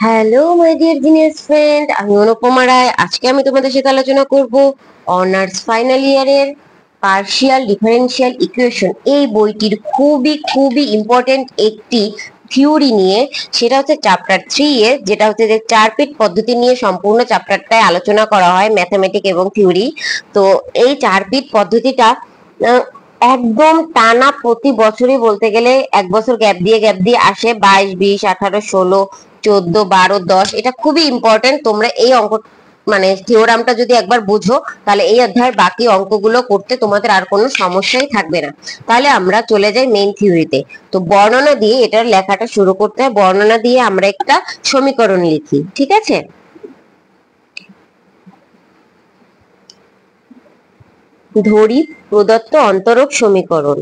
Hello my dear genius friend, আমি অনুপমা রায়। আজকে আমি তোমাদের সাথে আলোচনা করব অনার্স ফাইনাল ইয়ারের পার্শিয়াল ডিফারেন্সিয়াল ইকুয়েশন এই বইটির খুবই খুবই ইম্পর্টেন্ট একটি থিওরি নিয়ে। সেটা হচ্ছে চ্যাপ্টার 3 এর, যেটা হচ্ছে যে চারপিট পদ্ধতি নিয়ে সম্পূর্ণ চ্যাপ্টারটায় আলোচনা করা হয়, ম্যাথমেটিক এবং থিওরি। তো এই চারপিট পদ্ধতিটা একদম টানা প্রতি বছরই বলতে গেলে এক বছর গ্যাপ দিয়ে আসে। 22, 20, 18, 16, 14, 12, 10 এটা খুবই ইম্পর্টেন্ট। তোমরা এই অঙ্ক মানে থিওরামটা যদি একবার বুঝো, তাহলে এই অধ্যায়ের বাকি অঙ্কগুলো করতে তোমাদের আর কোনো সমস্যাই থাকবে না। তাহলে আমরা চলে যাই মেইন থিওরিতে। তো বর্ণনা দিয়ে এটার লেখাটা শুরু করতে হয়। বর্ণনা দিয়ে আমরা একটা সমীকরণ লিখি, ঠিক আছে? ধরি প্রদত্ত অন্তরক সমীকরণ।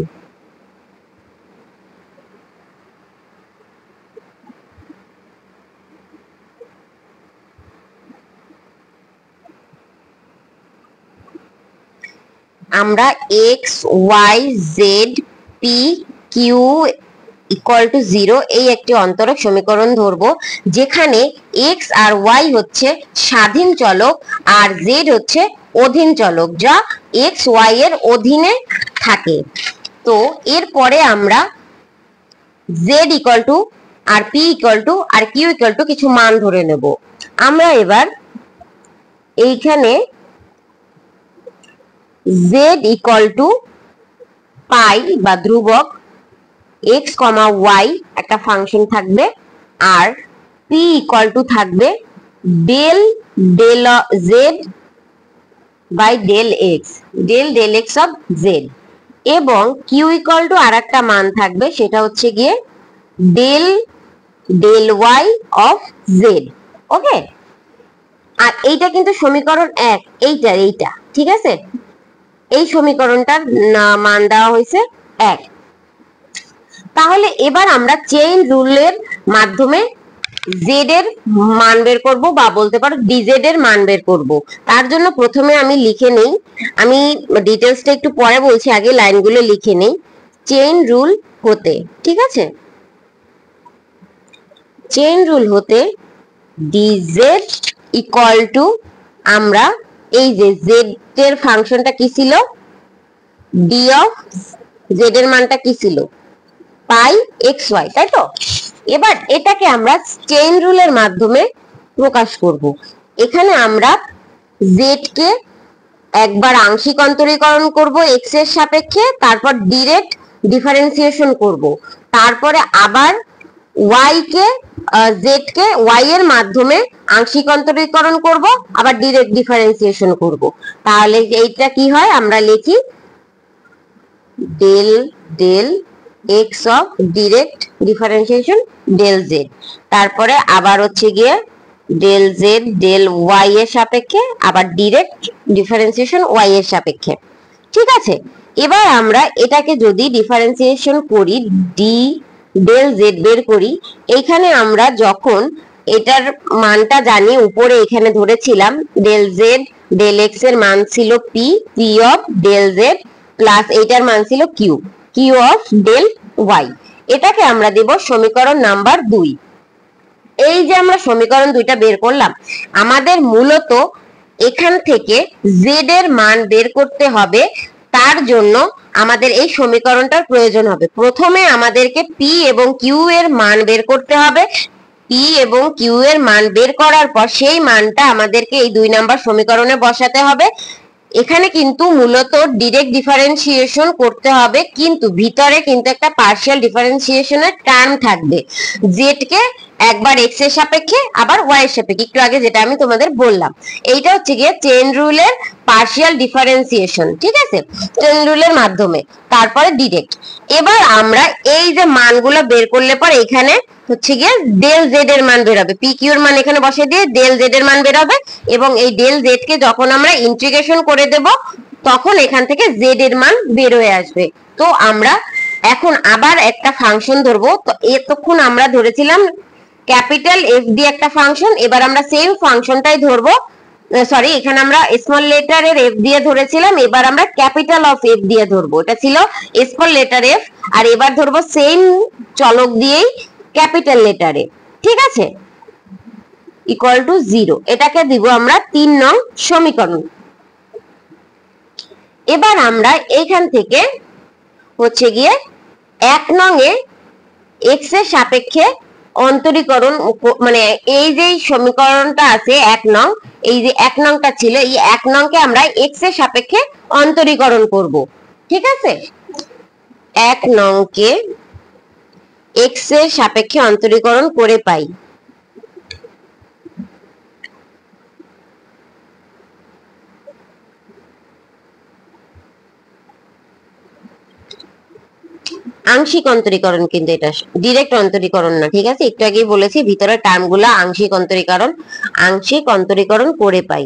আমরা X Y Z P Q equal to 0 এই একটি অন্তরক সমীকরণ ধরবো, যেখানে এক্স আর ওয়াই হচ্ছে স্বাধীন চলক আর জেড হচ্ছে অধীন চলক, যা এক্স ওয়াই এর অধীনে থাকে। তো এরপরে আমরা জেড ইকুয়াল টু আর পি ইকুয়াল টু আর কিউ ইকুয়াল টু কিছু মান ধরে নেব। আমরা এবার এইখানে জেড ইকুয়াল টু পাই বা ধ্রুবক এক্স কমা ওয়াই একটা ফাংশন থাকবে, আর পি ইকুয়াল টু থাকবে del del Z by del X of Z, এবং কিউ ইকুয়াল টু আর একটা মান থাকবে, সেটা হচ্ছে গিয়ে del del Y of Z. Okay, আর এইটা কিন্তু সমীকরণ 1, এইটা ঠিক আছে। এই সমীকরণটার মান দেওয়া হয়েছে 1। তাহলে এবার আমরা চেইন রুলের মাধ্যমে জেড এর মান বের করব, বা বলতে পারো ডিজেড এর মান বের করব। তার জন্য প্রথমে আমি লিখে নেই, আমি ডিটেলসটা একটু পরে বলছি, আগে লাইনগুলো লিখে নেই। চেইন রুল হতে, ঠিক আছে, চেইন রুল হতে ডিজেড ইকুয়াল টু, আমরা এই যে জেড এর ফাংশনটা কি ছিল, ডি অফ জেড এর মানটা কি ছিল, পাই এক্স ওয়াই, তাই তো? এবার এটাকে আমরা চেইন রুলের মাধ্যমে প্রকাশ করব। এখানে আমরা জেড কে একবার আংশিক অন্তরীকরণ করব এক্স এর সাপেক্ষে, তারপর ডিরেক্ট ডিফারেন্সিয়েশন করব, তারপরে আবার ওয়াই কে জেড কে ওয়াই এর মাধ্যমে আংশিক অন্তরীকরণ করব, আবার ডিরেক্ট ডিফারেন্সিয়েশন করব। তাহলে এইটা কি হয়, আমরা লিখি del del X of direct differentiation del Z, তারপরে আবার হচ্ছে গিয়ে ডেল জেড ডেল ওয়াই এর সাপেক্ষে, আবার ডিরেক্ট ডিফারেন্সিয়েশন ওয়াই এর সাপেক্ষে, ঠিক আছে। এবার আমরা এটাকে যদি ডিফারেন্সিয়েশন করি, ডি ডেল জেড বের করি, এইখানে আমরা যখন এটার মানটা জানি, উপরে এখানে ধরেছিলাম ডেল জেড ডেল এক্স এর মান ছিল P, P of del Z, plus এইটার মান ছিল Q, Q of del Y. এটাকে আমরা দেব সমীকরণ নাম্বার 2। এই যে আমরা সমীকরণ 2টা বের করলাম, আমাদের মূলত এখান থেকে জেড এর মান বের করতে হবে। তার জন্য আমাদের এই সমীকরণটার প্রয়োজন হবে। প্রথমে আমাদেরকে পি এবং কিউ এর মান বের করতে হবে। পি এবং কিউ এর মান বের করার পর সেই মানটা আমাদেরকে এই 2 নাম্বার সমীকরণে বসাতে হবে। এখানে কিন্তু মূলত ডিরেক্ট ডিফারেন্সিয়েশন করতে হবে, কিন্তু ভিতরে কিন্তু একটা পার্শিয়াল ডিফারেন্সিয়েশনের টার্ম থাকবে। জেড কে একবার এক্স এর সাপেক্ষে, আবার ওয়াই এর সাপেক্ষে, একটু আগে যেটা আমি তোমাদের বললাম। এইটা হচ্ছে গিয়ে চেইন রুলের পার্শিয়াল ডিফারেন্সিয়েশন, ঠিক আছে, চেইন রুলের মাধ্যমে, তারপরে ডিরেক্ট। এবার আমরা এই যে মানগুলো বের করলে পর এখানে হচ্ছে গিয়ে ডেল জেড এর মান বের হবে, পি কিউ এর মান এখানে বসিয়ে দিয়ে ডেল জেড এর মান বের হবে, এবং এই ডেল জেড কে যখন আমরা ইন্টিগ্রেশন করে দেব, তখন এখান থেকে জেড এর মান বের হয়ে আসবে। তো আমরা এখন আবার একটা ফাংশন ধরবো। তো এতক্ষণ আমরা ধরেছিলাম ক্যাপিটাল এফ দিয়ে একটা ফাংশন, এবার আমরা সেম ফাংশনটাই ধরবো। সরি, এখানে আমরা স্মল লেটারের এফ দিয়ে ধরেছিলাম, এবার আমরা ক্যাপিটাল অফ এফ দিয়ে ধরবো। এটা ছিল স্মল লেটার এফ, আর এবার ধরবো সেম চলক দিয়েই ক্যাপিটাল লেটারে, ঠিক আছে। ইকুয়াল টু 0, এটাকে দিব আমরা 3 নং সমীকরণ। এবার আমরা এইখান থেকে হচ্ছে গিয়ে 1 নং এ x এর সাপেক্ষে অন্তরীকরণ, মানে এই যে সমীকরণটা আছে 1 নং, এই যে 1 নংটা ছিল, এই 1 নংকে আমরা x এর সাপেক্ষে অন্তরীকরণ করব। ঠিক আছে, 1 নংকে x এর সাপেক্ষে অন্তরীকরণ করে পাই। আংশিক অন্তরীকরণ, কিন্তু এটা ডিরেক্ট অন্তরীকরণ না। ঠিক আছে, একটু আগেই বলেছি ভিতরে টার্মগুলো আংশিক অন্তরীকরণ, আংশিক অন্তরীকরণ করে পাই।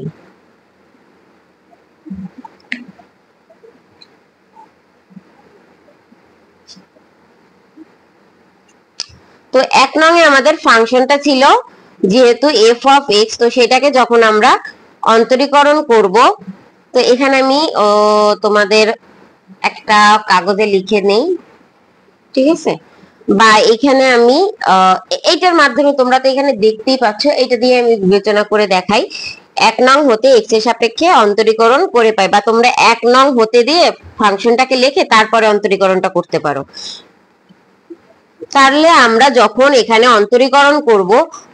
তো 1 নং এ আমাদের ফাংশনটা ছিল যেহেতু f অফ x, তো সেটাকে যখন আমরা অন্তরীকরণ করব, তো এখানে আমি তোমাদের একটা কাগজে লিখে নেই। ঠিক আছে, বা এখানে আমি এইটার মাধ্যমে তোমরা তো এখানে দেখতেই পাচ্ছ, এটা দিয়ে আমি বিবেচনা করে দেখাই। 1 নং হতে x এর সাপেক্ষে অন্তরীকরণ করে পাই, বা তোমরা 1 নং হতে দিয়ে ফাংশনটাকে লিখে তারপরে অন্তরীকরণটা করতে পারো। তাহলে আমরা যখন এখানে অন্তরীকরণ করব,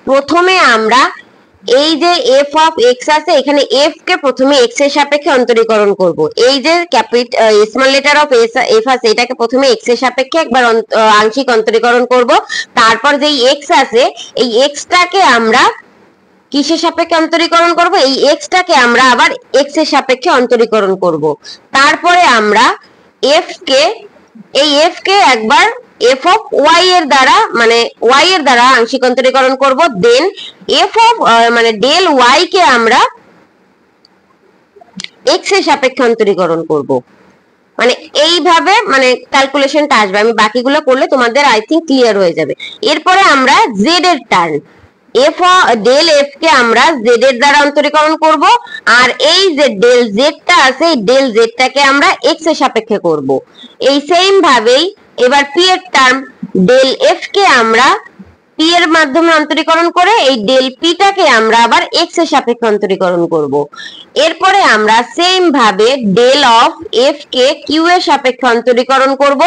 প্রথমে আমরা এই যে f অফ x আছে, এখানে f কে প্রথমে x এর সাপেক্ষে অন্তরীকরণ করব। এই যে স্মল লেটার অফ f আছে, এটাকে প্রথমে x এর সাপেক্ষে একবার আংশিক অন্তরীকরণ করব। তারপর যেই x আছে, এই x টাকে আমরা কিসের সাপেক্ষে অন্তরীকরণ করব? এই x টাকে আমরা আবার x এর সাপেক্ষে অন্তরীকরণ করব। তারপরে আমরা এই f কে একবার f অফ y এর দ্বারা, মানে y এর দ্বারা আংশিক অন্তরীকরণ করব। দেন f অফ মানে ডেল y কে আমরা x এর সাপেক্ষে অন্তরীকরণ করব। মানে এইভাবে মানে ক্যালকুলেশনটা আসবে। আমি বাকিগুলো করলে তোমাদের আই থিংক ক্লিয়ার হয়ে যাবে। এরপরে আমরা z এর টার্ম ডেল f কে আমরা z এর দ্বারা অন্তরীকরণ করব, আর এই যে ডেল z টা আছে, এই ডেল z টাকে আমরা x এর সাপেক্ষে করব। এই সেম ভাবেই এবার p এর টার্ম ডেল f কে আমরা p এর মাধ্যমে অন্তরীকরণ করে এই ডেল p টাকে আমরা আবার x এর সাপেক্ষে অন্তরীকরণ করব। এরপরে আমরা সেম ভাবে ডেল অফ f কে q এর সাপেক্ষে অন্তরীকরণ করব।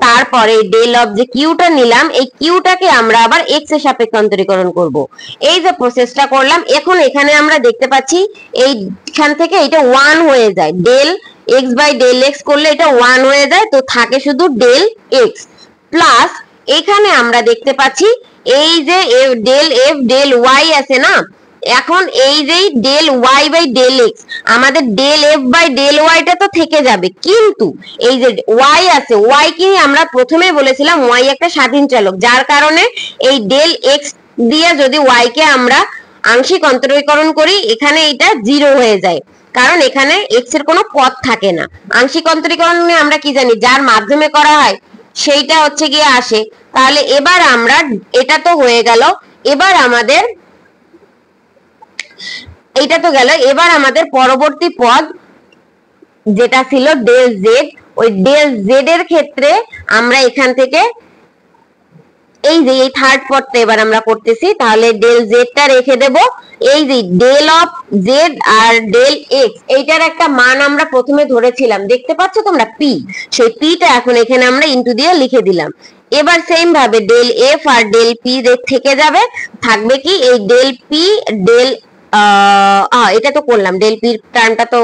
তারপরে ডেল অফ যে q টা নিলাম, এই q টাকে আমরা আবার x এর সাপেক্ষে অন্তরীকরণ করব। এই যে প্রসেসটা করলাম, এখন এখানে আমরা দেখতে পাচ্ছি এইখান থেকে এটা 1 হয়ে যায়, del x by del x করলে এটা 1 হয়ে যায়, তো থাকে শুধু ডেল x প্লাস এখানে আমরা দেখতে পাচ্ছি এই যে ডেল f ডেল y আছে না, এখন এই যে del y by del x, আমাদের del f by del y টা তো থেকে যাবে, কিন্তু এই যে y আছে, y কি আমরা প্রথমেই বলেছিলাম y একটা স্বাধীন চলক, যার কারণে এই ডেল x দিয়ে যদি y কে আমরা আংশিক অন্তরীকরণ করি, এখানে এটা 0 হয়ে যায়, কারণ এখানে x এর কোনো পদ থাকে না। আংশিক অন্তরীকরণে আমরা কি জানি, যার মাধ্যমে করা হয় সেইটা হচ্ছে গিয়ে আসে। তাহলে এবার আমরা, এটা তো হয়ে গেল, এবার আমাদের এইটা তো গেল, এবার আমাদের পরবর্তী পদ যেটা ছিল ডেল জেড, ওই ডেল জেড এর ক্ষেত্রে আমরা এখান থেকে এই যে এই থার্ড পদটা এবার আমরা করতেছি, তাহলে ডেল জেড টা রেখে দেব। এই যে ডেল অফ জেড আর ডেল এক্স, এইটার একটা মান আমরা প্রথমে ধরেছিলাম, দেখতে পাচ্ছ তোমরা পি, সেই পি টা এখন এখানে আমরা ইনটু দিয়ে লিখে দিলাম। এবার সেম ভাবে ডেল এফ আর ডেল পি থেকে যাবে, থাকবে কি এই ডেল পি ডেল এটা তো করলাম, ডেল পি টার্মটা তো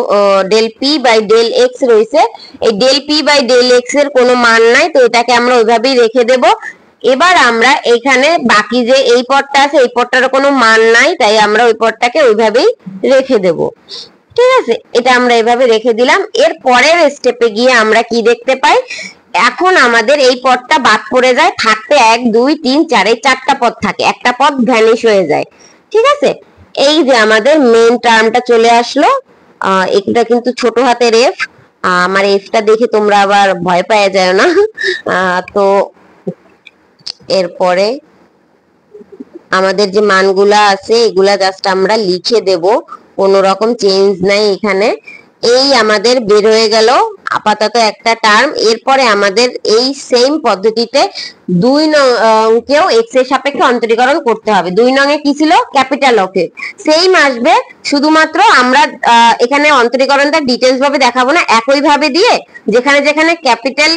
del P by del X রয়েছে, এই del P by del x এর কোনো মান নাই, তো এটাকে আমরা ওইভাবেই রেখে দেব। এবার আমরা এখানে বাকি যে এই পদটা আছে, এই পদটার কোনো মান নাই, তাই আমরা ওই পদটাকে ওইভাবেই রেখে দেব। ঠিক আছে, এটা আমরা এইভাবে রেখে দিলাম। এর পরের স্টেপে গিয়ে আমরা কি দেখতে পাই, এখন আমাদের এই পদটা বাদ পড়ে যায়, থাকতে 1 2 3 4 এই 4টা পদ থাকে, একটা পদ ভ্যানিশ হয়ে যায়। ঠিক আছে, এই যে আমাদের মেইন টার্মটা চলে আসলো, এটা কিন্তু ছোট হাতের এফ, আমার এফটা দেখে তোমরা আবার ভয় পেয়ে যায় না। তো এরপরে আমাদের যে মানগুলা আছে এগুলা জাস্ট আমরা লিখে দেব, কোনো রকম চেঞ্জ নাই এখানে। এই আমাদের বের হয়ে গেল আপাতত একটা টার্ম। এরপরে আমাদের এই সেম পদ্ধতিতে 2 নং অঙ্কেও এক্স এর সাপেক্ষে অন্তরীকরণ করতে হবে। 2 নং এ কি ছিল, ক্যাপিটাল অফ। সেম আসবে, শুধুমাত্র আমরা এখানে অন্তরীকরণটা ডিটেইলস ভাবে দেখাবো না, একই ভাবে দিয়ে যেখানে যেখানে ক্যাপিটাল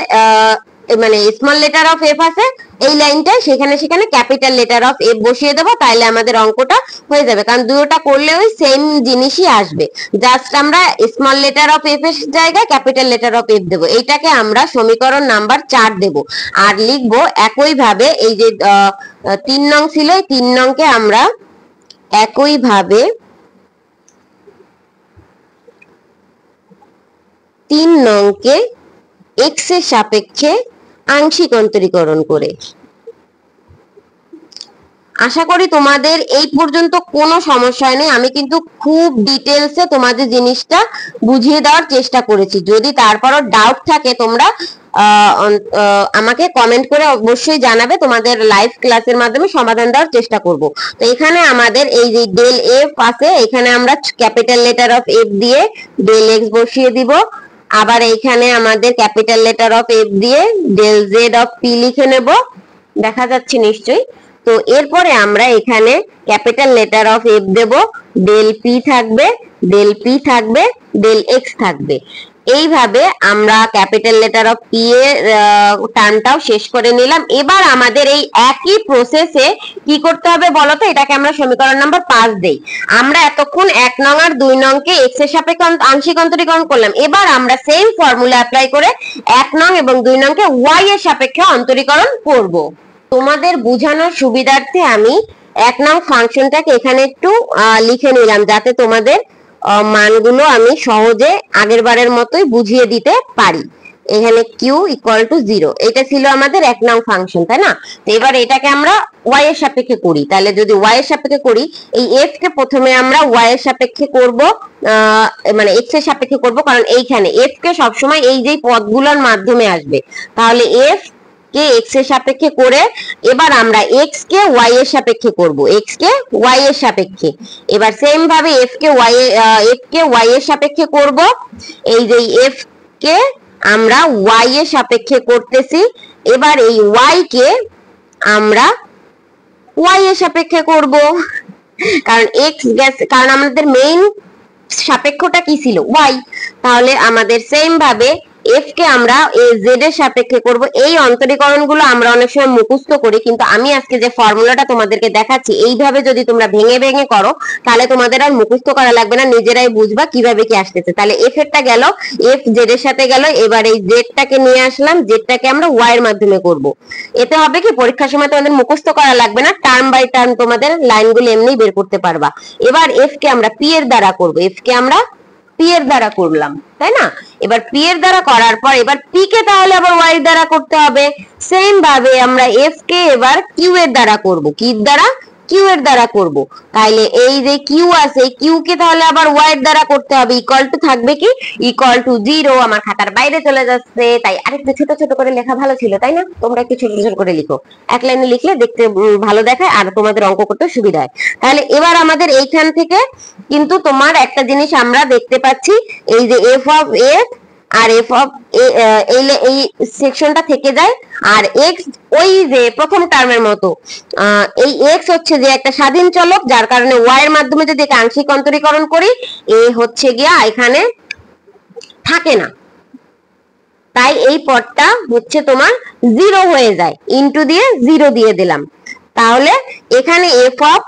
মানে স্মল লেটার অফ এফ আছে এই লাইনটায় সেখানে সেখানে ক্যাপিটাল লেটার অফ এফ বসিয়ে দেবো, তাহলে আমাদের অঙ্কটা হয়ে যাবে। কারণ দুটোটা করলে ওই সেম জিনিসই আসবে, জাস্ট আমরা স্মল লেটার অফ এফ এর জায়গায় ক্যাপিটাল লেটার অফ এফ দেবো। এইটাকে আমরা সমীকরণ নাম্বার 4 দেব। আর লিখবো একই ভাবে এই যে 3 নং ছিল, এই 3 নংকে আমরা একই ভাবে 3 নংকে এক্স এর সাপেক্ষে আংশিক অন্তরীকরণ করে। আশা করি তোমাদের এই পর্যন্ত কোনো সমস্যা নেই। আমি কিন্তু খুব ডিটেলসে তোমাদের জিনিসটা বুঝিয়ে দেওয়ার চেষ্টা করেছি। যদি তারপরও ডাউট থাকে তোমরা আমাকে কমেন্ট করে অবশ্যই জানাবে, তোমাদের লাইভ ক্লাসের মাধ্যমে সমাধান দেওয়ার চেষ্টা করব। তো এখানে আমাদের এই যে ডেল এফ আছে, এখানে আমরা ক্যাপিটাল লেটার অফ এফ দিয়ে ডেল এক্স বসিয়ে দিব। আবার এইখানে আমাদের ক্যাপিটাল লেটার অফ এফ দিয়ে ডেল জেড অফ পি লিখে নেব, দেখা যাচ্ছে নিশ্চয়ই। তো এরপরে আমরা এখানে ক্যাপিটাল লেটার অফ এফ দেব, ডেল পি থাকবে, ডেল পি থাকবে, ডেল এক্স থাকবে। এইভাবে আমরা ক্যাপিটাল লেটার অফ পি এর টার্মটাও শেষ করে নিলাম। এবার আমাদের এই একই প্রসেসে কি করতে হবে বলতো, এটাকে আমরা সমীকরণ নাম্বার 5 দেই। আমরা এতক্ষণ 1 নং আর 2 নংকে এক্স এর সাপেক্ষে আংশিক অন্তরীকরণ করলাম। এবার আমরা সেম ফর্মুলা অ্যাপ্লাই করে 1 নং এবং 2 নংকে ওয়াই এর সাপেক্ষে অন্তরীকরণ করব। তোমাদের বোঝানোর সুবিধার্থে আমি 1 নং ফাংশনটাকে এখানে একটু লিখে নিলাম, যাতে তোমাদের মানগুলো আমি সহজে আগের বারের মতোই বুঝিয়ে দিতে পারি। এখানে কিউ ইকুয়াল টু 0, এটা ছিল আমাদের 1 নং ফাংশন, তাই না? তো এবার এটাকে আমরা ওয়াই এর সাপেক্ষে করি। তাহলে যদি ওয়াই এর সাপেক্ষে করি, এই এফ কে প্রথমে আমরা ওয়াই এর সাপেক্ষে করব, মানে এক্স এর সাপেক্ষে করব, কারণ এইখানে এফ কে সবসময় এই যে পদগুলোর মাধ্যমে আসবে। তাহলে এফ কে এক্স এর সাপেক্ষে করে এবার আমরা এক্স কে ওয়াই এর সাপেক্ষে করব, এক্স কে ওয়াই এর সাপেক্ষে। এবার সেম ভাবে এফ কে ওয়াই এর সাপেক্ষে করব। এই যে এফ কে আমরা ওয়াই এর সাপেক্ষে করতেছি, এবার এই ওয়াই কে আমরা ওয়াই এর সাপেক্ষে করব, কারণ এক্স গেছে, কারণ আমাদের মেইন সাপেক্ষটা কি ছিল, ওয়াই। তাহলে আমাদের সেম ভাবে এফ কে আমরা জেড এর সাপেক্ষে করব। এই অন্তরীকরণগুলো আমরা অনেক সময় মুখস্থ করি, কিন্তু আমি আজকে যে ফর্মুলাটা তোমাদেরকে দেখাচ্ছি এইভাবে যদি তোমরা ভেঙে ভেঙে করো তাহলে তোমাদের আর মুখস্থ করা লাগবে না, নিজেরাই বুঝবা কিভাবে কি আসতেছে। তাহলে এফ এরটা গেল, এফ জেড এর সাথে গেল। এবার এই জেডটাকে নিয়ে আসলাম, জেডটাকে আমরা ওয়াই এর মাধ্যমে করব। এতে হবে কি, পরীক্ষার সময় তোমাদের মুখস্থ করা লাগবে না, টার্ম বাই টার্ম তোমাদের লাইনগুলো এমনি বের করতে পারবা। এবার এফ কে আমরা পি এর দ্বারা করব, এফ কে আমরা পি এর দ্বারা করলাম, তাই না? এবার পি এর দ্বারা করার পর এবার পি কে তাহলে আবার ওয়াই এর দ্বারা করতে হবে। সেম ভাবে আমরা এফ কে এবার কিউ এর দ্বারা করব, কি দ্বারা, কিউ এর দ্বারা করব। তাইলে এই যে কিউ আছে, কিউ কে তাহলে আবার ওয়াই এর দ্বারা করতে হবে। ইকুয়াল টু থাকবে কি, ইকুয়াল টু 0। আমার খাতার বাইরে চলে যাচ্ছে, তাই আরেকটু ছোট ছোট করে লেখা ভালো ছিল, তাই না? তোমরা একটু ছোট ছোট করে লিখো, এক লাইনে লিখলে দেখতে ভালো দেখায় আর তোমাদের অঙ্ক করতে সুবিধা হয়। তাহলে এবার আমাদের এইখান থেকে কিন্তু তোমার একটা জিনিস আমরা দেখতে পাচ্ছি, এই যে এফ অফ এফ আর এফ অফ এই সেকশনটা থেকে যায়, আর এক্স ওই যে প্রথম টার্মের মতো এই এক্স হচ্ছে যে একটা স্বাধীন চলক, যার কারণে ওয়াই এর মাধ্যমে যদি আংশিক অন্তরীকরণ করি এ হচ্ছে গিয়া এখানে থাকে না, তাই এই পদটা হচ্ছে তোমার 0 হয়ে যায়, ইনটু দিয়ে 0 দিয়ে দিলাম। তাহলে এখানে এফ অফ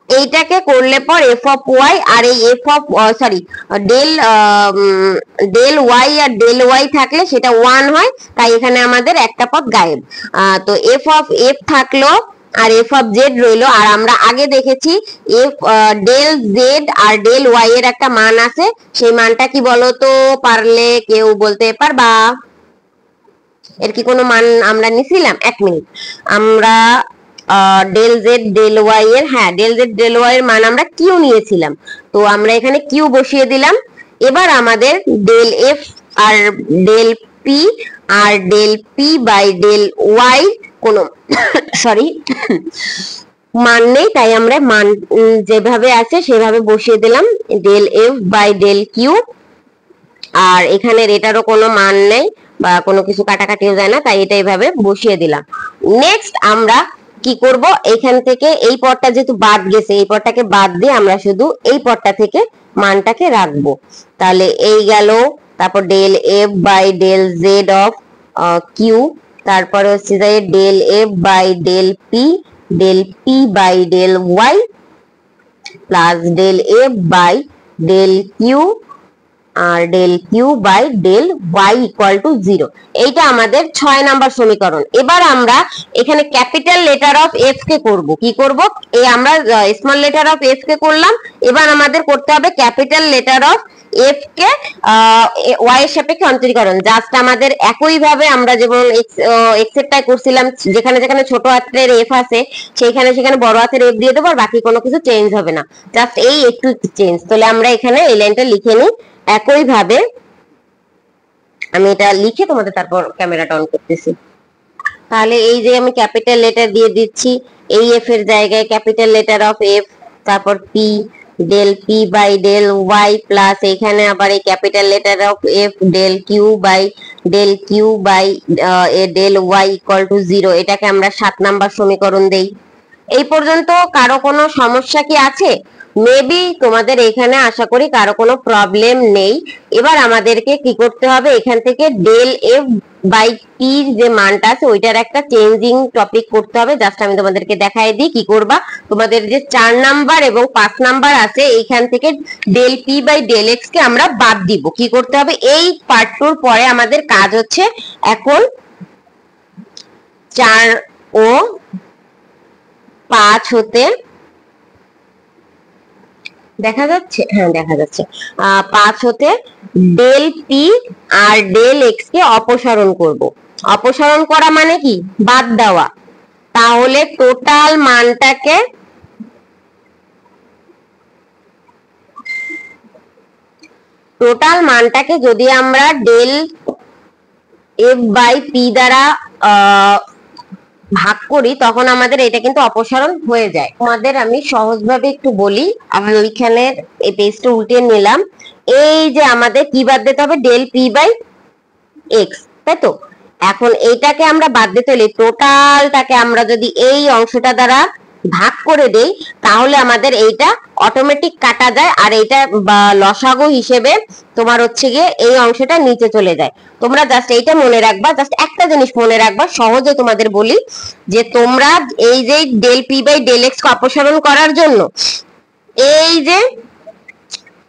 এইটাকে করলে পর এফ অফ ওয়াই আর এই এফ অফ ডেল ওয়াই আর ডেল ওয়াই থাকলে সেটা 1 হয়, তাই এখানে আমাদের একটা পদ গায়েব। তো এফ অফ এফ থাকলো আর এফ অফ জেড রইলো। আর আমরা আগে দেখেছি এফ ডেল জেড আর ডেল ওয়াই এর একটা মান আছে, সেই মানটা কি বলতো, পারলে কেউ বলতে পারবা? এর কি কোনো মান আমরা নিছিলাম? 1 মিনিট, আমরা ডেল জেড ডেল ওয়াই এর, হ্যাঁ ডেল জেড ডেল ওয়াই এর মান আমরা কিউ নিয়েছিলাম, তো আমরা এখানে কিউ বসিয়ে দিলাম। এবার আমাদের ডেল এফ আর ডেল পি আর del P by del Y কোনো সরি মান নেই, তাই আমরা মান যেভাবে আছে সেভাবে বসিয়ে দিলাম, del F by del Q আর এখানে এটারও কোনো মান নেই বা কোনো কিছু কাটাকাটিও যায় না, তাই এটা এইভাবে বসিয়ে দিলাম। নেক্সট আমরা কি করব, এখান থেকে এই পদটা যেহেতু বাদ গেছে, এই পদটাকে বাদ দিয়ে আমরা শুধু এই পদটা থেকে মানটাকে রাখবো। তাহলে এই গেল, তারপর del F by del Z of Q, তারপরে হচ্ছে যে del F by del P by del Y plus del F by del Q আর del Q by del Y equal to 0। এইটা আমাদের 6 নাম্বার সমীকরণ। এবার আমরা এখানে ক্যাপিটাল লেটার অফ এফ কে করব। কি করব, এই আমরা স্মল লেটার অফ এফ কে করলাম, এবার আমাদের করতে হবে capital letter of F K Y এর সাপেক্ষে অন্তরীকরণ। জাস্ট আমাদের একই ভাবে আমরা যেমন এক্স এরটাই করছিলাম, যেখানে যেখানে ছোট হাতের এফ আছে সেইখানে সেখানে বড় হাতের এফ দিয়ে দেবো, আর বাকি কোনো কিছু চেঞ্জ হবে না, জাস্ট এই একটু চেঞ্জ। তাহলে আমরা এখানে এই লাইনটা লিখে নিই। একই ভাবে আমি এটা লিখে তোমাদের তারপর ক্যামেরাটা অন করতেছি। তাহলে এই যে আমি ক্যাপিটাল লেটার দিয়ে দিচ্ছি, এই এফ এর জায়গায় ক্যাপিটাল লেটার অফ এফ, তারপর P, del P by del Y plus এখানে আবার এই capital letter of F del Q by del Y equal to 0। এটাকে আমরা 7 নাম্বার সমীকরণ দেই। এই পর্যন্ত কারো কোনো সমস্যা কি আছে? মেবি তোমাদের এখানে আশা করি কারো কোনো প্রবলেম নেই। এবার আমাদেরকে কি করতে হবে, এখান থেকে ডেল এফ বাই পি যে মানটা আছে ওইটার একটা চেঞ্জিং টপিক করতে হবে। জাস্ট আমি তোমাদেরকে দেখাই দিই কি করবা। তোমাদের যে 4 নাম্বার এবং 5 নাম্বার আছে, এইখান থেকে del P by del X কে আমরা বাদ দিব। কি করতে হবে, এই পার্ট টুর পরে আমাদের কাজ হচ্ছে এখন 4 ও 5 হতে দেখা যাচ্ছে, হ্যাঁ দেখা যাচ্ছে, 5 হতে ডেল পি আর ডেল এক্স কে অপসারণ করব। অপসারণ করা মানে কি, বাদ দেওয়া। তাহলে টোটাল মানটাকে যদি আমরা ডেল এফ বাই পি দ্বারা ভাগ করি তখন আমাদের এটা কিন্তু অপসারণ হয়ে যায়। তোমাদের আমি সহজভাবে একটু বলি, আমি ওইখানে এই পেজটা উল্টে নিলাম। এই যে আমাদের কি বাদ দিতে হবে, ডেল পি বাই এক্স, তাই তো? এখন এইটাকে আমরা বাদ দিতে হলে টোটালটাকে আমরা যদি এই অংশটা দ্বারা ভাগ করে দেই তাহলে আমাদের এইটা অটোমেটিক কাটা যায়, আর এইটা লসাগু হিসেবে তোমার হচ্ছে গিয়ে এই অংশটা নিচে চলে যায়। তোমরা জাস্ট এইটা মনে রাখবা, জাস্ট একটা জিনিস মনে রাখবা, সহজে তোমাদের বলি যে তোমরা এই যে del P by del X কে অপসারণ করার জন্য এই যে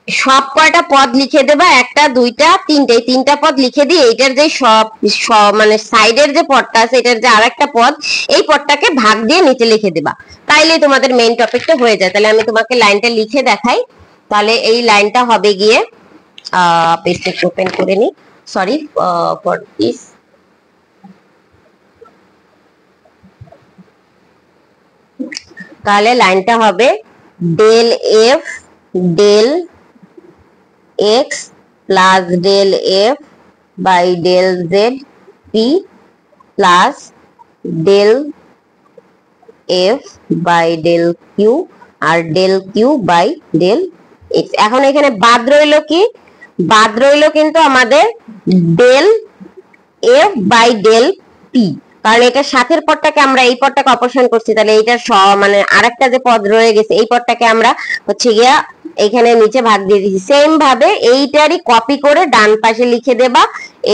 সব কয়টা পদ লিখে দেবা, 1 2 3, এই 3টা পদ লিখে দিয়ে এইটার যে সব মানে সাইডের যে পদটা আছে এটার যে আরেকটা পদ, এই পদটাকে ভাগ দিয়ে নিচে লিখে দেবা, তাইলে তোমাদের মেইন টপিকটা হয়ে যায়। তাহলে আমি তোমাকে লাইনটা লিখে দেখাই। তাহলে এই লাইনটা হবে গিয়ে পেজটা ওপেন করে নি, সরি ফর দিস। তাহলে লাইনটা হবে del F del x plus del F by del Z P plus del F by del Q আর del Q by del X. এখন এখানে বাদ রইল কি, বাদ রইল কিন্তু আমাদের del F by del P, কারণ এটা সাথের পদটাকে আমরা এই পদটাকে অপসারণ করছি, তাহলে এইটার মানে আরেকটা যে পদ রয়ে গেছে এই পদটাকে আমরা হচ্ছে গিয়া এখানে নিচে ভাগ দিয়ে দিচ্ছি। সেম ভাবে এইটারই কপি করে ডান পাশে লিখে দেবা,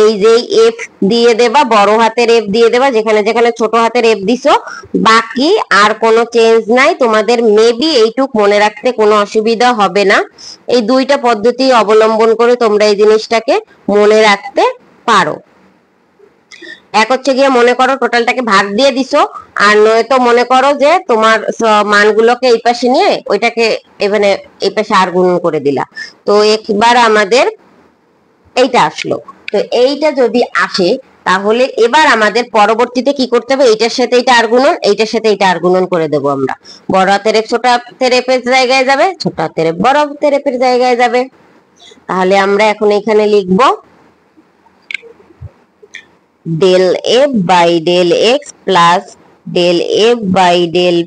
এই যে এফ দিয়ে দেবা, বড় হাতের এফ দিয়ে দেবা, যেখানে যেখানে ছোট হাতের এফ দিছো, বাকি আর কোনো চেঞ্জ নাই। তোমাদের মেবি এইটুক মনে রাখতে কোনো অসুবিধা হবে না। এই দুইটা পদ্ধতি অবলম্বন করে তোমরা এই জিনিসটাকে মনে রাখতে পারো। এক হচ্ছে গিয়ে মনে করো টোটালটাকে ভাগ দিয়ে দিছো, আর নয়তো মনে করো যে তোমার মানগুলোকে এই পাশে নিয়ে ওইটাকে এখানে এই পাশে আর গুণন করে দিলা। তো একবার আমাদের এইটা আসলো, তো এইটা যদি আসে তাহলে এবার আমাদের পরবর্তীতে কি করতে হবে, এইটার সাথে এইটা আর গুণন, এইটার সাথে এইটা আর গুণন করে দেবো আমরা। বড় হাতের এফ ছোট হাতের এফ এর জায়গায় যাবে, ছোট হাতের এফ বড় হাতের এফ এর জায়গায় যাবে। তাহলে আমরা এখন এখানে লিখবো del f by del x plus del f by del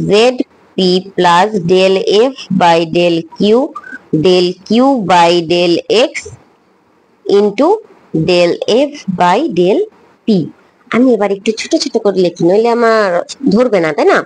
z p plus del f by del q by del x into del F by del P. আমি এবার একটু ছোট ছোট করে লিখি, নইলে আমার ধরবে না, তাই না?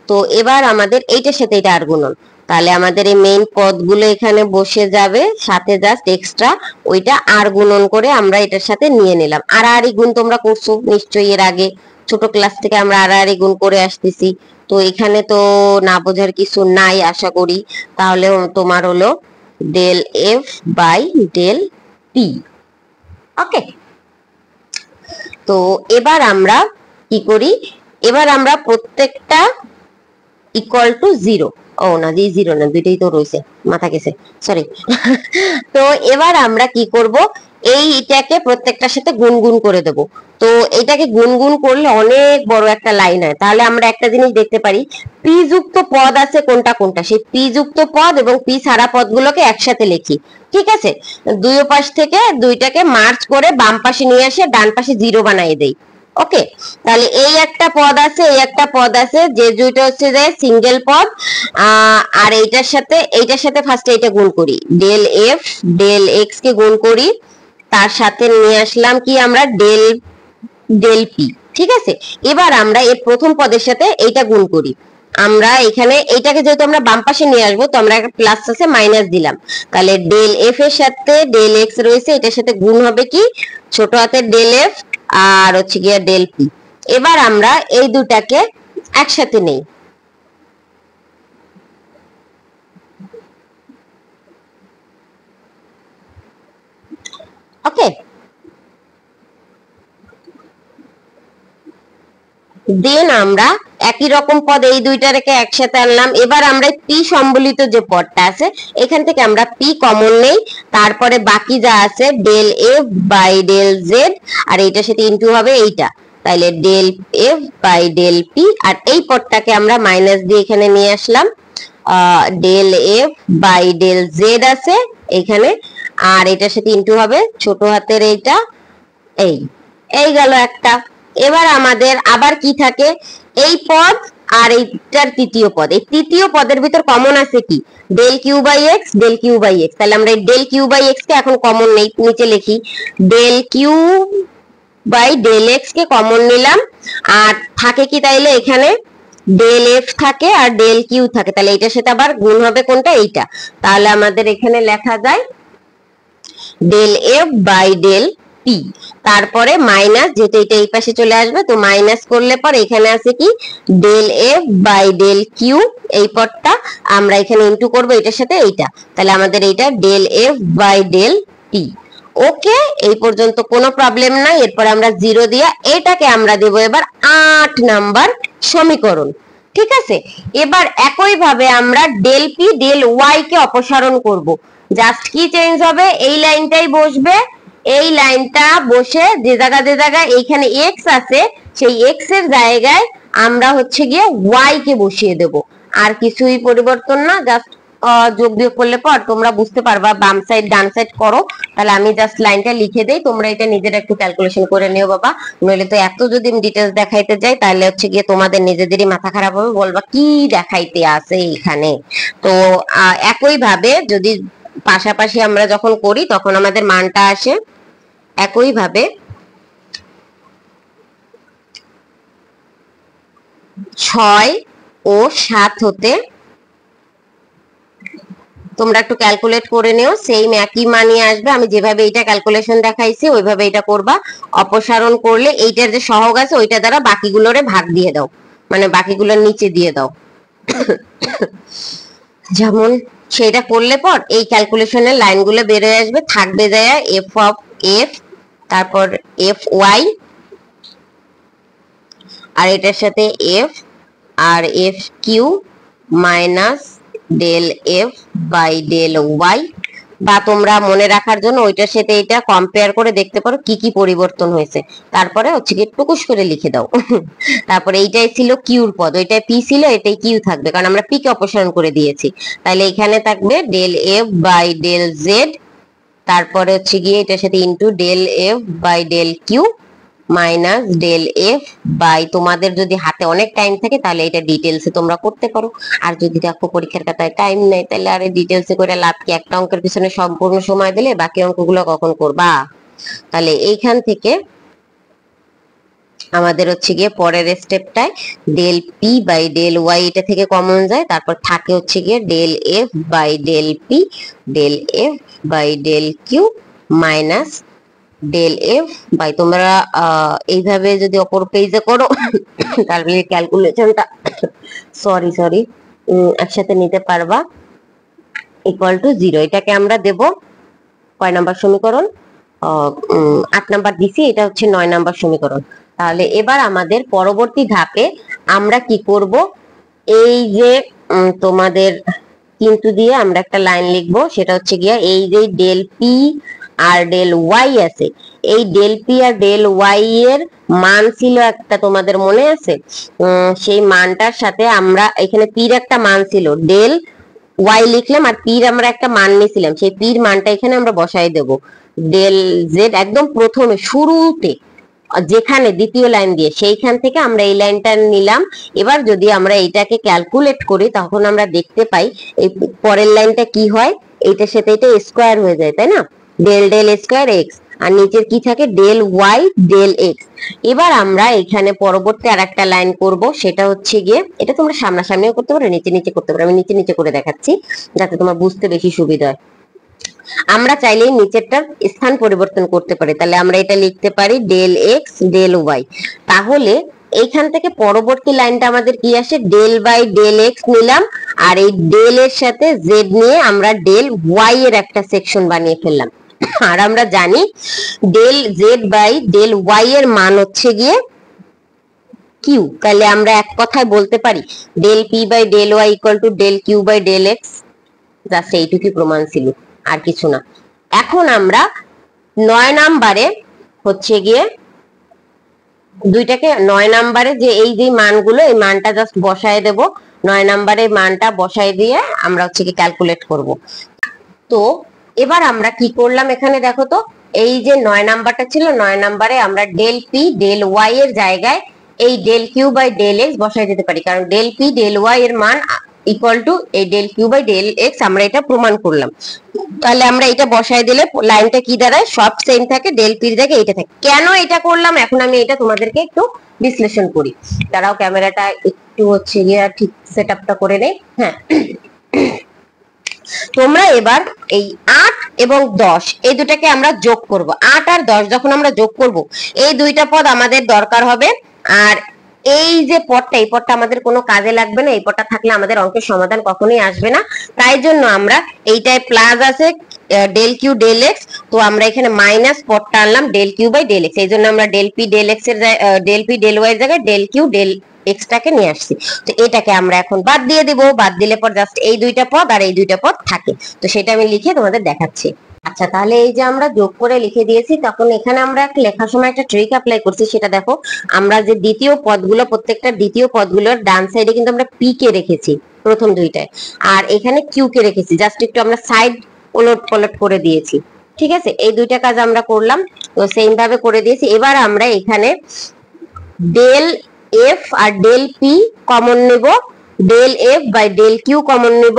তো এবার আমাদের এইটার সাথে এটা আর গুণন, তাহলে আমাদের এই মেইন পদগুলো এখানে বসে যাবে, সাথে জাস্ট এক্সট্রা ওইটা আর গুণন করে আমরা এটার সাথে নিয়ে নিলাম। আড়াআড়ি গুণ তোমরা করছো নিশ্চয়ই, এর আগে ছোট ক্লাস থেকে আমরা আড়াআড়ি গুণ করে আসতেছি। তো এখানে তো না বোঝার কিছু নাই আশা করি। তাহলে তোমার হলো del F by del P. Okay, তো এবার আমরা কি করি, এবার আমরা প্রত্যেকটা ইকুয়াল টু জিরো, ও না জিরো না, দুইটাই তো রয়েছে, মাথা গেছে, সরি। তো এবার আমরা কি করব, এইটাকে প্রত্যেকটার সাথে গুণ করে দেব। তো এটাকে গুণ করলে অনেক বড় একটা লাইন হয়। তাহলে আমরা একটা জিনিস দেখতে পারি, পি যুক্ত পদ আছে কোনটা কোনটা, সেই পি যুক্ত পদ এবং পি ছাড়া পদগুলোকে একসাথে লিখি। ঠিক আছে, দুই পাশ থেকে দুইটাকে মার্জ করে বাম পাশে নিয়ে আসে ডান পাশে জিরো বানিয়ে দেই। ওকে, তাহলে এই একটা পদ আছে, এই একটা পদ আছে, যে দুইটা হচ্ছে যে সিঙ্গেল পদ। আর এইটার সাথে ফার্স্টে এটা গুণ করি, ডেল এফ ডেল এক্স কে গুণ করি, তার সাথে নিয়ে আসলাম কি আমরা ডেল ডেল পি। ঠিক আছে, এবার আমরা এর প্রথম পদের সাথে এইটা গুণ করি। আমরা এখানে এইটাকে যেহেতু আমরা বাম পাশে নিয়ে আসবো, তো আমরা একটা প্লাস আছে মাইনাস দিলাম, তাহলে ডেল এফ এর সাথে ডেল এক্স রয়েছে, এটার সাথে গুণ হবে কি ছোট হাতের ডেল এফ আর হচ্ছে গিয়ে ডেল পি। এবার আমরা এই দুটাকে একসাথে নেই। ওকে, দেন আমরা একই রকম পদ এই দুইটাকে একসাথে আনলাম। এবার আমরা পি সম্বলিত যে পদটা আছে এখান থেকে আমরা পি কমন নেই, তারপরে বাকি যা আছে del F by del Z, আর এইটার সাথে ইনটু হবে এইটা, তাইলে del F by del P. আর এই পদটাকে আমরা মাইনাস দিয়ে এখানে নিয়ে আসলাম, del F by del Z আছে এখানে, আর এটার সাথে ইনটু হবে ছোট হাতের এইটা, এই এই গেল একটা। এবার আমাদের আবার কি থাকে, এই পদ আর এইটার তৃতীয় পদ, এই তৃতীয় পদের ভিতর কমন আছে কি del Q by X del Q by X. তাহলে আমরা এই ডেল কিউ বাই এক্স কে এখন কমন নেই, নিচে লিখি del Q by del X কে কমন নিলাম। আর থাকে কি তাইলে এখানে ডেল এফ থাকে আর ডেল কিউ থাকে, তাহলে এইটার সাথে আবার গুণ হবে কোনটা, এইটা। তাহলে আমাদের এখানে লেখা যায় del F by del P, তারপরে মাইনাস, যেহেতু এটা এই পাশে চলে আসবে তো মাইনাস করলে পর এখানে আছে কি del F by del Q, এই পদটা আমরা এখানে ইনটু করব এটার সাথে এইটা, তাহলে আমাদের এইটা del F by del P. Okay, এই পর্যন্ত কোনো প্রবলেম নাই। এরপর আমরা জিরো দিয়া এটাকে আমরা দেব এবার 8 নাম্বার সমীকরণ। ঠিক আছে, এবার একই ভাবে আমরা ডেল পি ডেল ওয়াই কে অপসারণ করব। জাস্ট কি চেঞ্জ হবে, এই লাইনটাই বসবে, এই লাইনটা বসে যে জায়গায় এইখানে এক্স আছে সেই এক্স এর জায়গায় আমরা হচ্ছে গিয়ে ওয়াই কে বসিয়ে দেব। আর কিছুই পরিবর্তন না, জাস্ট যোগ বিয়োগ করলে পর তোমরা বুঝতে পারবা, বাম সাইড ডান সাইড করো। তাহলে আমি জাস্ট লাইনটা লিখে দেই, তোমরা এটা নিজেরা একটু ক্যালকুলেশন করে নিও বাবা, নইলে তো এত যদি ডিটেলস দেখাইতে যাই তাহলে হচ্ছে গিয়ে তোমাদের নিজেদেরই মাথা খারাপ হবে, বলবা কি দেখাইতে আছে এখানে। তো একই ভাবে যদি পাশাপাশি আমরা যখন করি তখন আমাদের মানটা আসে একই ভাবে 6 ও 7 হতে, তোমরা একটু ক্যালকুলেট করে নিও, সেম একই মানই আসবে। আমি যেভাবে এটা ক্যালকুলেশন দেখাইছি ওইভাবে এটা করবা। অপসারণ করলে এইটার যে সহগ আছে ওইটা দ্বারা বাকিগুলোরে ভাগ দিয়ে দাও, মানে বাকিগুলোর নিচে দিয়ে দাও। যেমন সেটা করলে পর এই ক্যালকুলেশনের লাইনগুলো বেরিয়ে আসবে, থাকবে যায় এফ অফ এফ, তারপর এফ ওয়াই, আর এটার সাথে এফ আর f q minus del F by del y. বা তোমরা মনে রাখার জন্য ওইটার সাথে এটা কম্পেয়ার করে দেখতে পারো কি কি পরিবর্তন হয়েছে, তারপরে হচ্ছে কি টুকুস করে লিখে দাও। তারপরে এইটাই ছিল কিউর পদ, ওইটাই পি ছিল, এটাই কিউ থাকবে কারণ আমরা পি কে অপসারণ করে দিয়েছি। তাহলে এখানে থাকবে del F by del Z, তারপরে হচ্ছে গিয়ে এটার সাথে into del F by del Q minus del F by, তোমাদের যদি হাতে অনেক টাইম থাকে তাহলে এটা ডিটেলসে তোমরা করতে পারো, আর যদি দেখো পরীক্ষার খাতায় টাইম নেই তাহলে আরে ডিটেলসে করে লাভ কি, একটা অঙ্কের পিছনে সম্পূর্ণ সময় দিলে বাকি অঙ্কগুলো কখন করবা। তাহলে এইখান থেকে আমাদের হচ্ছে গিয়ে পরের স্টেপটায় del P by del Y এটা থেকে কমন যায়, তারপর থাকে হচ্ছে গিয়ে del F by del P, del F by del Q minus del F by, তোমরা এইভাবে যদি অপর পেজে করো তাহলে ক্যালকুলেশনটা সরি একসাথে নিতে পারবা, ইকুয়াল টু 0। এটাকে আমরা দেব কয় নাম্বার সমীকরণ, 8 নাম্বার দিছি, এটা হচ্ছে 9 নাম্বার সমীকরণ। তাহলে এবার আমাদের পরবর্তী ধাপে আমরা কি করব, এই যে তোমাদের কিন্তু দিয়ে আমরা একটা লাইন লিখবো, সেটা হচ্ছে গিয়া এই যে ডেল পি আর ডেল ওয়াই আছে, এই ডেল পি আর ডেল ওয়াই এর মান ছিল একটা, তোমাদের মনে আছে, সেই মানটার সাথে আমরা এখানে পির একটা মান ছিল, ডেল ওয়াই লিখলাম আর পির আমরা একটা মান নিয়েছিলাম, সেই পির মানটা এখানে আমরা বসাই দেব, ডেল জেড একদম প্রথমে শুরুতে যেখানে দ্বিতীয় লাইন দিয়ে সেইখান থেকে আমরা এই লাইনটা নিলাম। এবার যদি আমরা এইটাকে ক্যালকুলেট করি তখন আমরা দেখতে পাই এই পরের লাইনটা কি হয়, এইটার সাথে এটা স্কোয়ার হয়ে যায়, তাই না, ডেল ডেল স্কোয়ার এক্স, আর নিচের কি থাকে ডেল ওয়াই ডেল এক্স। এবার আমরা এখানে পরবর্তী আর একটা লাইন করব, সেটা হচ্ছে গিয়ে, এটা তোমরা সামনাসামনিও করতে পারো, নিচে নিচে করতে পারো, আমি নিচে নিচে করে দেখাচ্ছি যাতে তোমার বুঝতে বেশি সুবিধা হয়। আমরা চাইলেই নিচেরটার স্থান পরিবর্তন করতে পারি, তাহলে আমরা এটা লিখতে পারি ডেল এক্স ডেল ওয়াই। তাহলে এইখান থেকে পরবর্তী লাইনটা আমাদের কি আসে, ডেল বাই ডেল এক্স নিলাম, আর এই ডেল এর সাথে জেড নিয়ে আমরা ডেল ওয়াই এর একটা সেকশন বানিয়ে ফেললাম। আর আমরা জানি del Z by del y এর মান হচ্ছে গিয়ে কিউ, তাহলে আমরা এক কথায় বলতে পারি del P by del Y equal to del Q by del x, just এইটুকুই প্রমাণ ছিল, আর কিছু না। এখন আমরা 9 নাম্বারে হচ্ছে গিয়ে দুইটাকে 9 নাম্বারে যে এই যে মানগুলো, এই মানটা জাস্ট বসায় দেব, 9 নাম্বারে মানটা বসায় দিয়ে আমরা হচ্ছে কি ক্যালকুলেট করব। তো এবার আমরা কি করলাম এখানে দেখো তো, এই যে 9 নাম্বারটা ছিল, 9 নাম্বারে আমরা ডেল পি ডেল ওয়াই এর জায়গায় এই del Q by del x বসায় দিতে পারি, কারণ ডেল পি ডেল ওয়াই এর মান ইকুয়াল টু এই del Q by del x, আমরা এটা প্রমাণ করলাম। তাহলে আমরা এটা বসায় দিলে লাইনটা কি দাঁড়ায়, সব সেম থাকে, ডেল পির জায়গায় এটা থাকে। কেন এটা করলাম এখন আমি এটা তোমাদেরকে একটু বিশ্লেষণ করি, তারাও ক্যামেরাটা একটু হচ্ছে গিয়ে ঠিক সেটআপটা করে নেই। হ্যাঁ, তোমরা এবার এই 8 এবং 10 এই দুটাকে আমরা যোগ করব, 8 আর 10 যখন আমরা যোগ করব এই দুইটা পদ আমাদের দরকার হবে, আর এই যে পদটা, এই পদটা আমাদের কোনো কাজে লাগবে না, এই পদটা থাকলে আমাদের অঙ্কের সমাধান কখনোই আসবে না। তাই জন্য আমরা এইটায় প্লাস আছে ডেল কিউ ডেল এক্স, তো আমরা এখানে মাইনাস পদটা আনলাম del Q by del x, এই জন্য আমরা ডেল পি ডেল এক্স এর ডেল পি ডেল ওয়াই এর জায়গায় ডেল কিউ ডেল এক্সটাকে নিয়ে আসছি। তো এটাকে আমরা এখন বাদ দিয়ে দিব, বাদ দিলে পর জাস্ট এই দুইটা পদ আর এই দুইটা পদ থাকে, তো সেটা আমি লিখে তোমাদের দেখাচ্ছি। আচ্ছা, তাহলে এই যে আমরা যোগ করে লিখে দিয়েছি, তখন এখানে আমরা লেখার সময় একটা ট্রিক অ্যাপ্লাই করছি, সেটা দেখো, আমরা যে দ্বিতীয় পদগুলো, প্রত্যেকটা দ্বিতীয় পদগুলোর ডান সাইডে কিন্তু আমরা পি কে রেখেছি প্রথম দুইটায়, আর এখানে কিউ কে রেখেছি, জাস্ট একটু আমরা সাইড ওলট পলট করে দিয়েছি। ঠিক আছে, এই দুইটা কাজ আমরা করলাম, তো সেম ভাবে করে দিয়েছি। এবার আমরা এখানে ডেল এফ আর ডেল পি কমন নেব, del F by del q common নেব,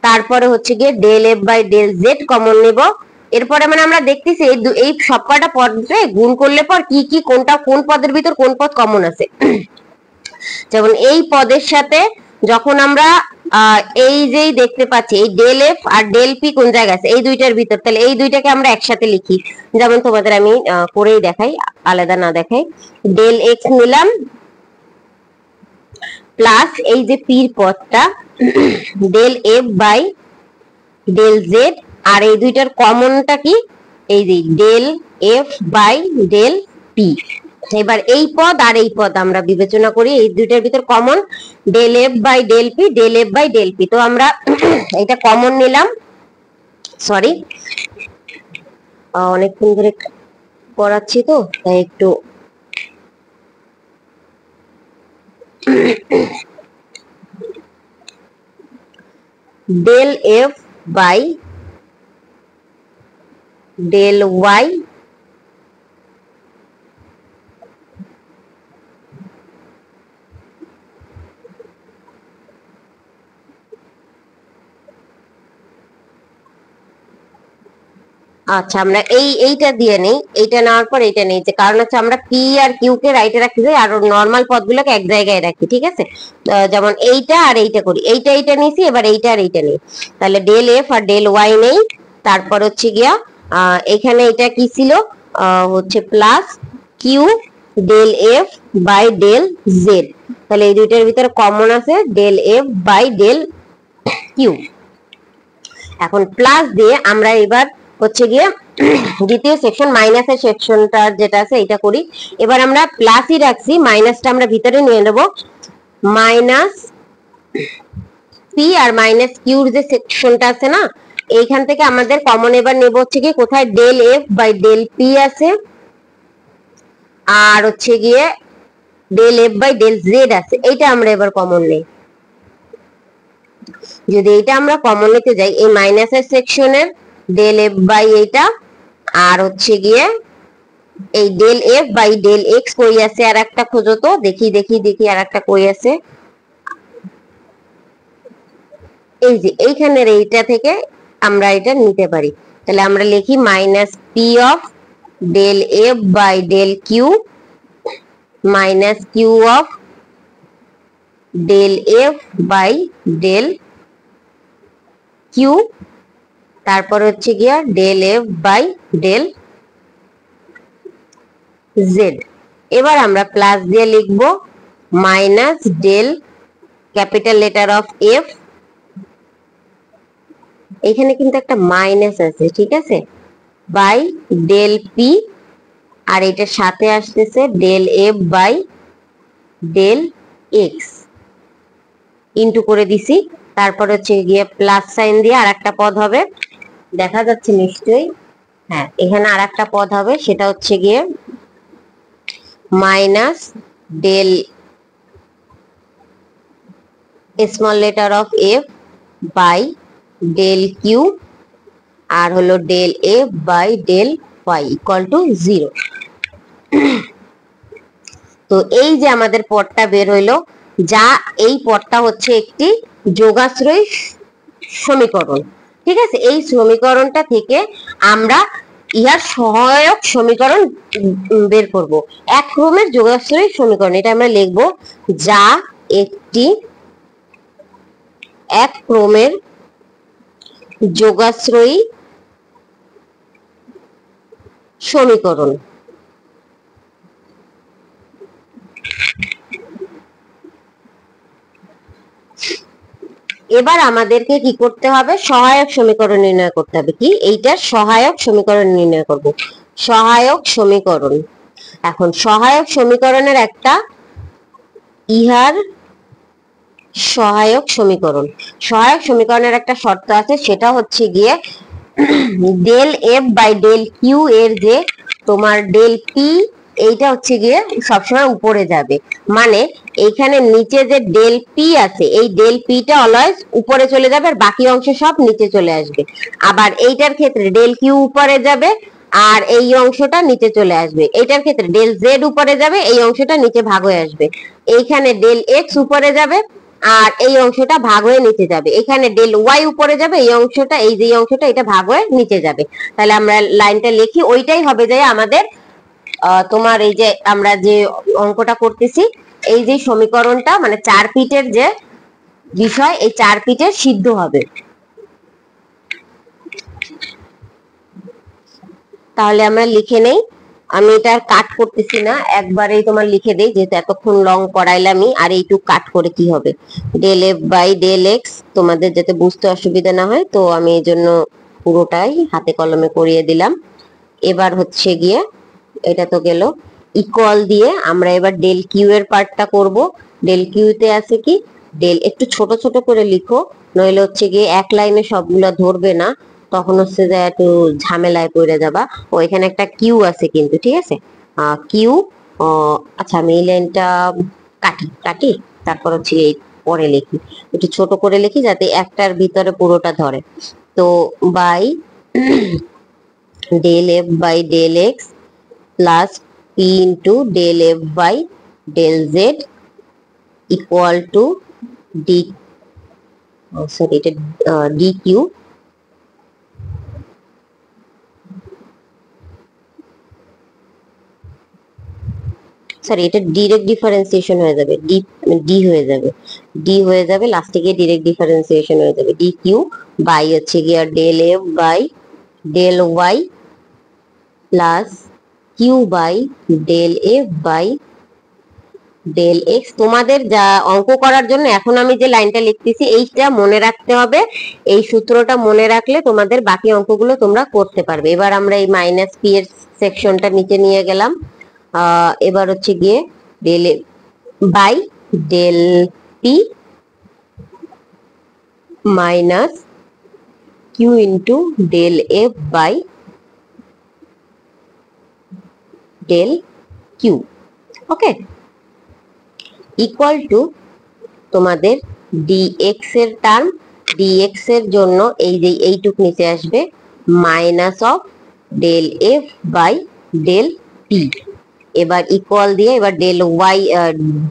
তারপরে হচ্ছে গিয়ে del F by del z common নেব। এরপরে মানে আমরা দেখতেছি এই সবকটা পদে গুণ করলে পর কি কি কোনটা কোন পদের ভিতর কোন পদ কমন আছে। যেমন এই পদের সাথে যখন আমরা এই যেই দেখতে পাচ্ছি এই ডেল এফ আর ডেল পি কোন জায়গায় আছে, এই দুইটার ভিতর, তাহলে এই দুইটাকে আমরা একসাথে লিখি। যেমন তোমাদের আমি করেই দেখাই, আলাদা না দেখাই, ডেল এক্স নিলাম প্লাস এই যে পির পদটা del F by del Z, আর এই দুইটার কমনটা কি, এই যে del F by del P. এবার এই পদ আর এই পদ আমরা বিবেচনা করি, এই দুইটার ভিতর common del F by del P, del F by del p, তো আমরা এটা কমন নিলাম। সরি, অনেকক্ষণ ধরে পড়াচ্ছি তো তাই একটু del F by del y আচ্ছা, আমরা এইটা দিয়ে নেই, এইটা নেওয়ার পর এইটা নেই, যে কারণ হচ্ছে আমরা পি আর কিউ কে রাইটে রাখতে যাই আর নর্মাল পদগুলোকে এক জায়গায় রাখি, ঠিক আছে। যেমন এইটা আর এইটা করি, এইটা নিছি, এবার এইটা আর এইটা নেই, তাহলে ডেল এফ আর ডেল ওয়াই নেই। তারপর হচ্ছে গিয়া এখানে এটা কি ছিল, হচ্ছে plus q del F by del z, তাহলে এই দুইটার ভিতরে কমন আছে del F by del q. এখন প্লাস দিয়ে আমরা এবার হচ্ছে গিয়ে দ্বিতীয় সেকশন মাইনাসের সেকশনটা যেটা আছে এটা করি। এবার আমরা প্লাসই রাখছি, মাইনাসটা আমরা ভিতরে নিয়ে নেব, মাইনাস পি আর মাইনাস কিউর যে সেকশনটা আছে না, এইখান থেকে আমাদের কমন এবার নেব হচ্ছে কি কোথায়, del F by del p আছে, আর হচ্ছে গিয়ে del F by del Z আছে, এইটা আমরা এবার কমন নেই। যদি এটা আমরা কমন নিতে যাই, এই মাইনাসের সেকশনের ডেল এফ বাই এইটা, আর হচ্ছে গিয়ে এই del F by del x কই আছে, আর একটা খোঁজো তো, দেখি দেখি দেখি আর একটা কই আছে, এই যে এইখানের এইটা থেকে আমরা এটা নিতে পারি। তাহলে আমরা লিখি minus p of del F by del Q minus q of del F by del q, তারপর হচ্ছে গিয়া del F by del z. এবার আমরা প্লাস দিয়ে লিখব minus del capital letter of f, এখানে কিন্তু একটা মাইনাস আছে, ঠিক আছে, বাই ডেল পি, আর এটার সাথে আসতেছে del F by del x into করে দিছি। তারপর হচ্ছে গিয়ে প্লাস সাইন দিয়ে আর একটা পদ হবে, দেখা যাচ্ছে নিশ্চয়ই, হ্যাঁ এখানে আর একটা পদ হবে, সেটা হচ্ছে গিয়ে minus del small letter of F by del Q, আর হলো del F by del Y equal to 0। তো এই যে আমাদের পদটা বের হইলো, যা এই পদটা হচ্ছে একটি যোগাশ্রয়ী সমীকরণ, ঠিক আছে। এই সমীকরণটা থেকে আমরা ইহার সহায়ক সমীকরণ বের করব, এক ক্রমের যোগাশ্রয়ী সমীকরণ, এটা আমরা লিখব, যা একটি এক ক্রমের যোগাশ্রয়ী সমীকরণ। এবার আমাদেরকে কি করতে হবে, সহায়ক সমীকরণ নির্ণয় করতে হবে। কি, এইটার সহায়ক সমীকরণ নির্ণয় করব, সহায়ক সমীকরণ। এখন সহায়ক সমীকরণের একটা ইহার সহায়ক সমীকরণ, সহায়ক সমীকরণের একটা শর্ত আছে, সেটা হচ্ছে গিয়ে del F by del q এর যে তোমার ডেল পি, এইটা হচ্ছে গিয়ে সবসময় উপরে যাবে, মানে এইখানে নিচে যে ডেল পি আছে, এই ডেল পিটা অলওয়েজ উপরে চলে যাবে আর বাকি অংশ সব নিচে চলে আসবে। আবার এইটার ক্ষেত্রে ডেল কিউ উপরে যাবে আর এই অংশটা নিচে চলে আসবে। এইটার ক্ষেত্রে ডেল জেড উপরে যাবে, এই অংশটা নিচে ভাগ হয়ে আসবে। এইখানে ডেল এক্স উপরে যাবে আর এই অংশটা ভাগ হয়ে নিচে যাবে। এখানে ডেল ওয়াই উপরে যাবে, এই অংশটা, এই যে অংশটা, এটা ভাগ হয়ে নিচে যাবে। তাহলে আমরা লাইনটা লিখি, ওইটাই হবে যে আমাদের তোমার এই যে আমরা যে অঙ্কটা করতেছি, এই যে সমীকরণটা মানে 4 ফিটের যে বিষয়, এই 4 ফিটের সিদ্ধ হবে। তাহলে আমরা লিখে নেই, আমি এটা আর কাট করতেছি না, একবারেই তোমার লিখে দেই, যেহেতু এতক্ষণ লং পড়াইলামই, আর এইটুকু কাট করে কি হবে, del F by del x, তোমাদের যাতে বুঝতে অসুবিধা না হয়, তো আমি এই জন্য পুরোটাই হাতে কলমে করিয়ে দিলাম। এবার হচ্ছে গিয়ে এটা তো গেল, ইকুয়াল দিয়ে আমরা এবার ডেল কিউ এর পার্টটা করব। ডেল কিউতে আছে কি, ডেল, একটু ছোট ছোট করে লিখো, নইলে হচ্ছে গিয়ে এক লাইনে সবগুলো ধরবে না, তখন হচ্ছে যে একটু ঝামেলায় পড়ে যাবা। ও এখানে একটা কিউ আছে কিন্তু, ঠিক আছে, কিউ, আচ্ছা আমি এই লাইনটা কাটি কাটি, তারপর হচ্ছে এই পরে লিখি, একটু ছোট করে লিখি যাতে একটার ভিতরে পুরোটা ধরে। তো by del F by del x plus p into del F by del z equal to d, sorry এটা ডি কিউ সরি এটা ডিরেক্ট ডিফারেন্সিয়েশন হয়ে যাবে, ডি হয়ে যাবে, ডি হয়ে যাবে, লাস্টে গিয়ে ডিরেক্ট ডিফারেন্সিয়েশন হয়ে যাবে, ডি কিউ বাই হচ্ছে গিয়ে del F by del Y plus q by del F by del x. তোমাদের যা অঙ্ক করার জন্য এখন আমি যে লাইনটা লিখতেছি এইটা মনে রাখতে হবে, এই সূত্রটা মনে রাখলে তোমাদের বাকি অঙ্কগুলো তোমরা করতে পারবে। এবার আমরা এই মাইনাস পি এর সেকশনটা নিচে নিয়ে গেলাম, এবার হচ্ছে গিয়ে del by del p minus q into del F by del q, okay, equal to তোমাদের ডিএক্স এর টার্ম, ডিএক্স এর জন্য এই যে এইটুক নিচে আসবে minus of del F by del P. এবার ইকুয়াল দিয়ে এবার ডেল ওয়াই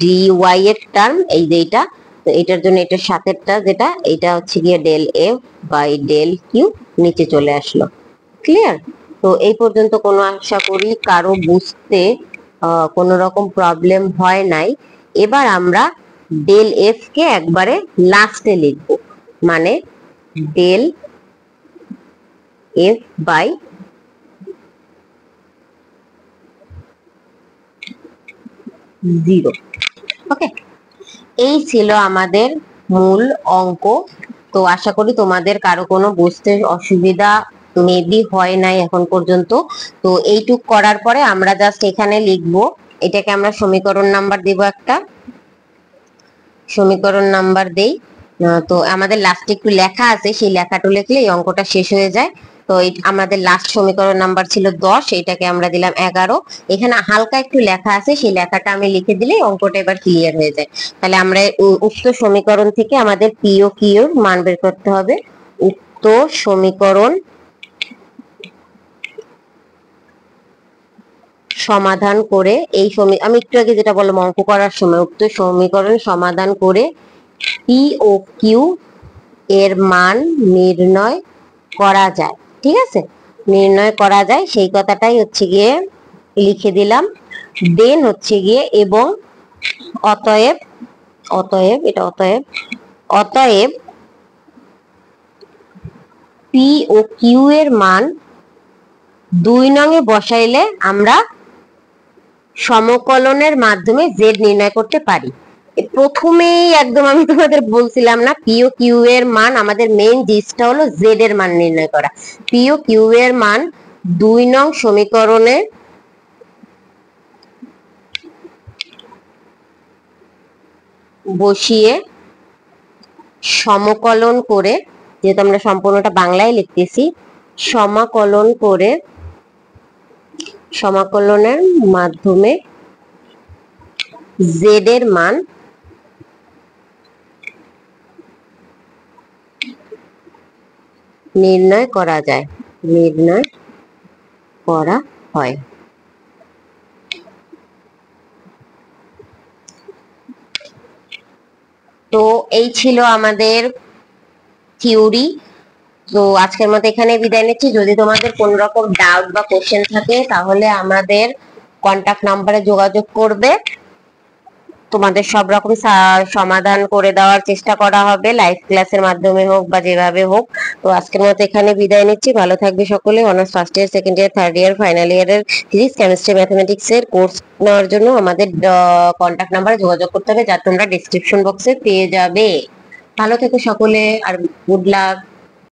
ডি ওয়াই এর টার্ম এই যে এটা, তো এটার জন্য এটার সাথেরটা যেটা এটা হচ্ছে গিয়ে del F by del q নিচে চলে আসলো। ক্লিয়ার? তো এই পর্যন্ত কোনো আশা করি কারো বুঝতে কোনো রকম প্রবলেম হয় নাই। এবার আমরা ডেল এফ কে একবারে লাস্টে লিখব, মানে ডেল এফ বাই জিরো, ওকে। এই ছিল আমাদের মূল অঙ্ক। তো আশা করি তোমাদের কারো কোনো বুঝতে অসুবিধা মেবি হয় নাই এখন পর্যন্ত। তো এইটুক করার পরে আমরা জাস্ট এখানে লিখবো, এটাকে আমরা সমীকরণ নাম্বার দিব, একটা সমীকরণ নাম্বার দেই। তো আমাদের লাস্টে একটু লেখা আছে, সেই লেখাটা লিখলে এই অঙ্কটা শেষ হয়ে যায়। তো আমাদের লাস্ট সমীকরণ নাম্বার ছিল 10, এটাকে আমরা দিলাম 11। এখানে হালকা একটু লেখা আছে, সেই লেখাটা আমি লিখে দিলেই অঙ্কটা এবার ক্লিয়ার হয়ে যায়। তাহলে আমরা উক্ত সমীকরণ থেকে আমাদের পি ও কিউ এর মান বের করতে হবে। উক্ত সমীকরণ সমাধান করে আমি একটু আগে যেটা বললাম অঙ্ক করার সময়, উক্ত সমীকরণ সমাধান করে পি ও কিউ এর মান নির্ণয় করা যায়। ঠিক আছে, নির্ণয় করা যায় সেই কথাটাই হচ্ছে গিয়ে লিখে দিলাম। দেন হচ্ছে গিয়ে এবং অতএব, অতএব এটা অতএব, অতএব পি ও কিউ এর মান 2 নং এ বসাইলে আমরা সমকলনের মাধ্যমে জেড নির্ণয় করতে পারি। প্রথমেই একদম আমি তোমাদের বলছিলাম না, পি ও কিউ এর মান, আমাদের মেইন জিনিসটা হলো জেড এর মান নির্ণয় করা। পি ও কিউ এর মান 2 নং সমীকরণে বসিয়ে সমকলন করে, যেহেতু আমরা সম্পূর্ণটা বাংলায় লিখতেছি, সমাকলন করে সমাকলনের মাধ্যমে জেড এর মান নির্ণয় করা যায়, নির্ণয় করা হয়। তো এই ছিল আমাদের থিওরি। তো আজকের মতো এখানে বিদায় নিচ্ছি। যদি তোমাদের কোন রকম ডাউট বা কোশ্চেন থাকে তাহলে আমাদের কন্টাক্ট নাম্বারে যোগাযোগ করবে, তোমাদের সব রকম সমাধান করে দেওয়ার চেষ্টা করা হবে, লাইভ ক্লাসের মাধ্যমে হোক বা যেভাবে হোক। তো আজকের মতো এখানে বিদায় নিচ্ছি, ভালো থাকবে সকলে। Honours first year, second year, third year, final ইয়ারের ফিজিক্স, কেমিস্ট্রি, ম্যাথমেটিক্স এর কোর্স নেওয়ার জন্য আমাদের কন্টাক্ট নাম্বারে যোগাযোগ করতে হবে, যা তোমরা ডেসক্রিপশন বক্সে পেয়ে যাবে। ভালো থেকো সকলে, আর গুড লাক।